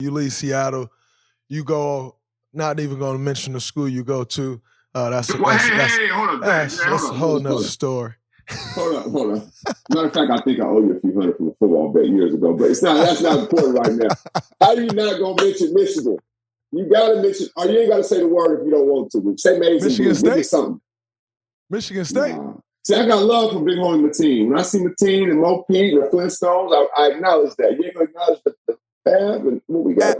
You leave Seattle, you go, not even going to mention the school you go to. That's hold up. That's a whole nother story. Hold on. Matter of fact, I think I owe you a few hundred from a football bet years ago, but that's not important right now. How do you not go mention Michigan? You got to mention, or you ain't got to say the word if you don't want to. Say Michigan State. Something. Michigan State. Nah. See, I got love for Big Homie Mateen. When I see Mateen and Mo Pete and the Flintstones, I acknowledge that. You ain't going to acknowledge the fab and what we got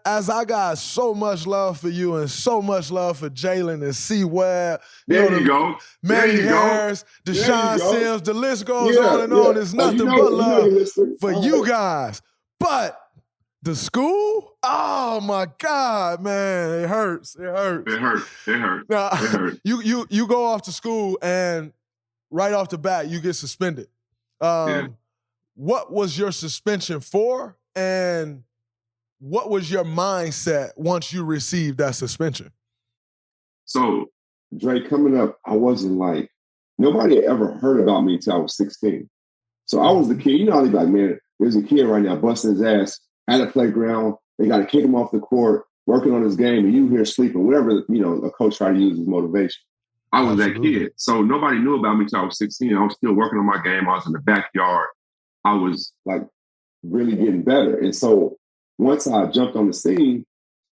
as I got so much love for you and so much love for Jalen and C. Webb. There you go. Manny Harris, Deshaun Sims, the list goes on and on. There's nothing but love for you guys. But the school? Oh my God, man. It hurts. It hurts. Now, it hurts. You go off to school and right off the bat, you get suspended. What was your suspension for? And what was your mindset once you received that suspension? So, Dre, coming up, I wasn't like, nobody had ever heard about me until I was 16. So I was the kid. You know how they be like, man, there's a kid right now busting his ass at a playground. They got to kick him off the court, working on his game, and you here sleeping, whatever, a coach tried to use as motivation. I was that kid. So nobody knew about me until I was 16. I was still working on my game. I was in the backyard. I was like really getting better. And so once I jumped on the scene,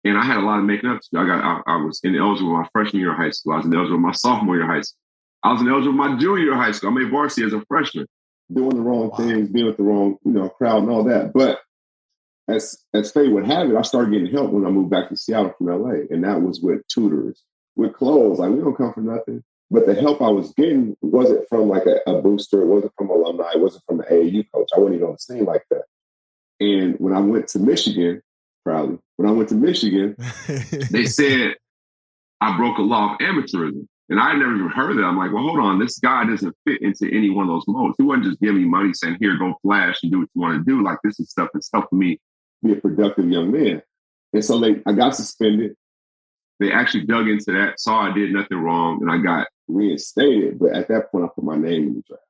and I had a lot of making up to do. I was ineligible my freshman year of high school. I was ineligible my sophomore year of high school. I was ineligible my junior year of high school. I made varsity as a freshman. Doing the wrong things, being with the wrong, crowd and all that. But as fate would have it, I started getting help when I moved back to Seattle from LA. And that was with tutors, with clothes. Like, we don't come for nothing. But the help I was getting wasn't from like a booster. It wasn't from alumni. It wasn't from the AAU coach. I wasn't even on the scene like that. And when I went to Michigan, they said I broke a law of amateurism. And I had never even heard of that. I'm like, well, hold on. This guy doesn't fit into any one of those modes. He wasn't just giving me money saying, here, go flash and do what you want to do. Like, this is stuff that's helping me be a productive young man. And so I got suspended. They actually dug into that, saw I did nothing wrong, and I got reinstated. But at that point, I put my name in the draft.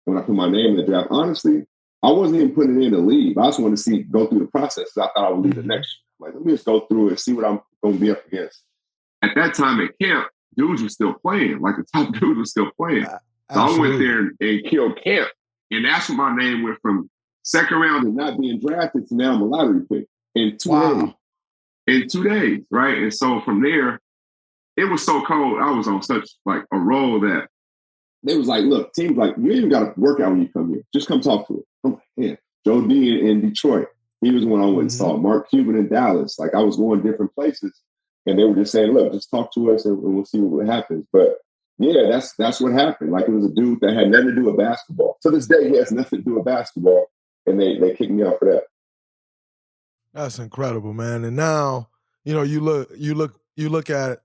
When I put my name in the draft, honestly, I wasn't even putting it in to leave. I just wanted to go through the process. I thought I would leave the next year. Like, let me just go through it and see what I'm going to be up against. At that time at camp, dudes were still playing. Like, the top dudes were still playing. So I went there and killed camp. And that's when my name went from second round and not being drafted to now I'm a lottery pick in 2 days. In 2 days, right? And so from there, it was so cold. I was on such like a roll that they was like, look, teams like, you ain't even got to work out when you come here. Just come talk to us. I'm like, yeah. Joe D in Detroit. He was the one I went and saw. Mark Cuban in Dallas. Like, I was going different places. And they were just saying, look, just talk to us and we'll see what happens. But yeah, that's what happened. Like, it was a dude that had nothing to do with basketball. To this day, he has nothing to do with basketball. And they kicked me out for that. That's incredible, man. And now, you look at,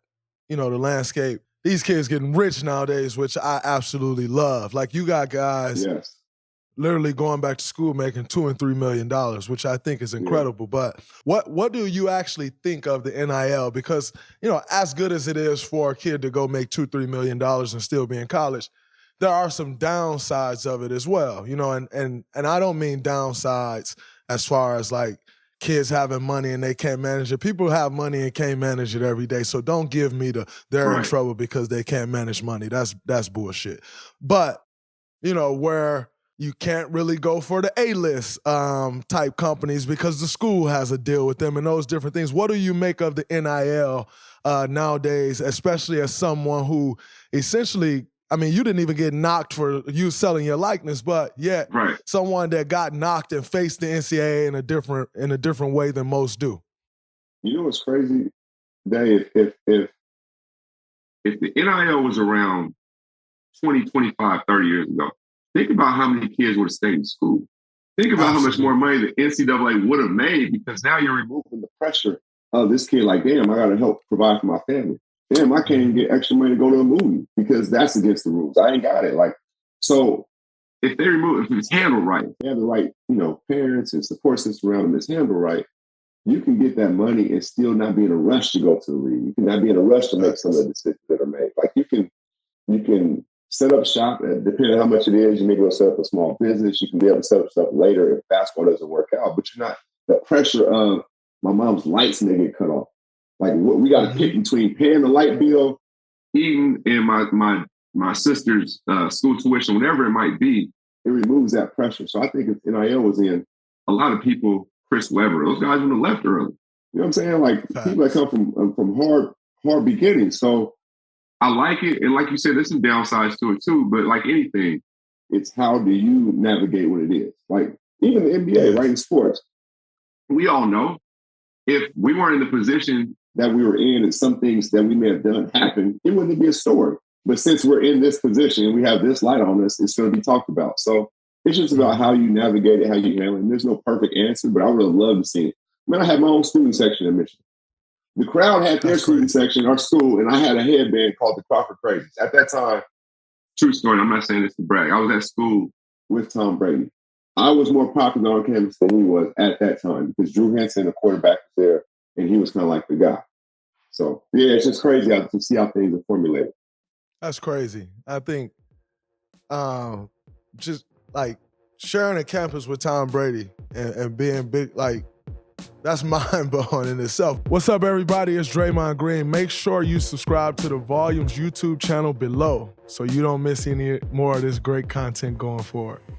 the landscape. These kids getting rich nowadays, which I absolutely love. Like, you got guys literally going back to school making $2 and $3 million, which I think is incredible. Yeah. But what do you actually think of the NIL? Because, as good as it is for a kid to go make $2-3 million and still be in college, there are some downsides of it as well. And I don't mean downsides as far as like kids having money and they can't manage it. People have money and can't manage it every day. So don't give me they're in trouble because they can't manage money. That's bullshit. But, where you can't really go for the A-list type companies because the school has a deal with them and those different things. What do you make of the NIL nowadays, especially as someone who essentially, you didn't even get knocked for you selling your likeness, but yet someone that got knocked and faced the NCAA in a different way than most do. You know what's crazy, Dave? If the NIL was around 20, 25, 30 years ago, think about how many kids would have stayed in school. Think about how much more money the NCAA would have made, because now you're removing the pressure of this kid. Like, damn, I got to help provide for my family. Damn, I can't even get extra money to go to a movie because that's against the rules. I ain't got it. Like, so if it's handled right, they have the right, parents and support system around them is handled right, you can get that money and still not be in a rush to go to the league. You can not be in a rush to make some of the decisions that are made. Like, you can set up shop, depending on how much it is, you may be able to set up a small business. You can be able to set up stuff later if basketball doesn't work out, but you're not the pressure of my mom's lights may get cut off. Like we got to pick between paying the light bill, eating, and my sister's school tuition, whatever it might be. It removes that pressure. So I think if NIL was in, a lot of people, Chris Webber, those guys would have left early. You know what I'm saying? Like people that come from hard beginnings. So I like it. And like you said, there's some downsides to it too. But like anything, it's how do you navigate what it is? Like even the NBA, right, in sports. We all know if we weren't in the position that we were in and some things that we may have done happen, it wouldn't be a story. But since we're in this position and we have this light on us, it's going to be talked about. So it's just about how you navigate it, how you handle it. And there's no perfect answer, but I would have loved to see it. Man, I had my own student section at Michigan. The crowd had their student section, our school, and I had a headband called the Crawford Crazies. At that time, true story, I'm not saying this to brag, I was at school with Tom Brady. I was more popular on campus than he was at that time because Drew Henson, the quarterback, was there, and he was kind of like the guy. So, yeah, it's just crazy to see how things are formulated. That's crazy. I think just like sharing a campus with Tom Brady and being big, like that's mind-blowing in itself. What's up, everybody? It's Draymond Green. Make sure you subscribe to the Volumes YouTube channel below so you don't miss any more of this great content going forward.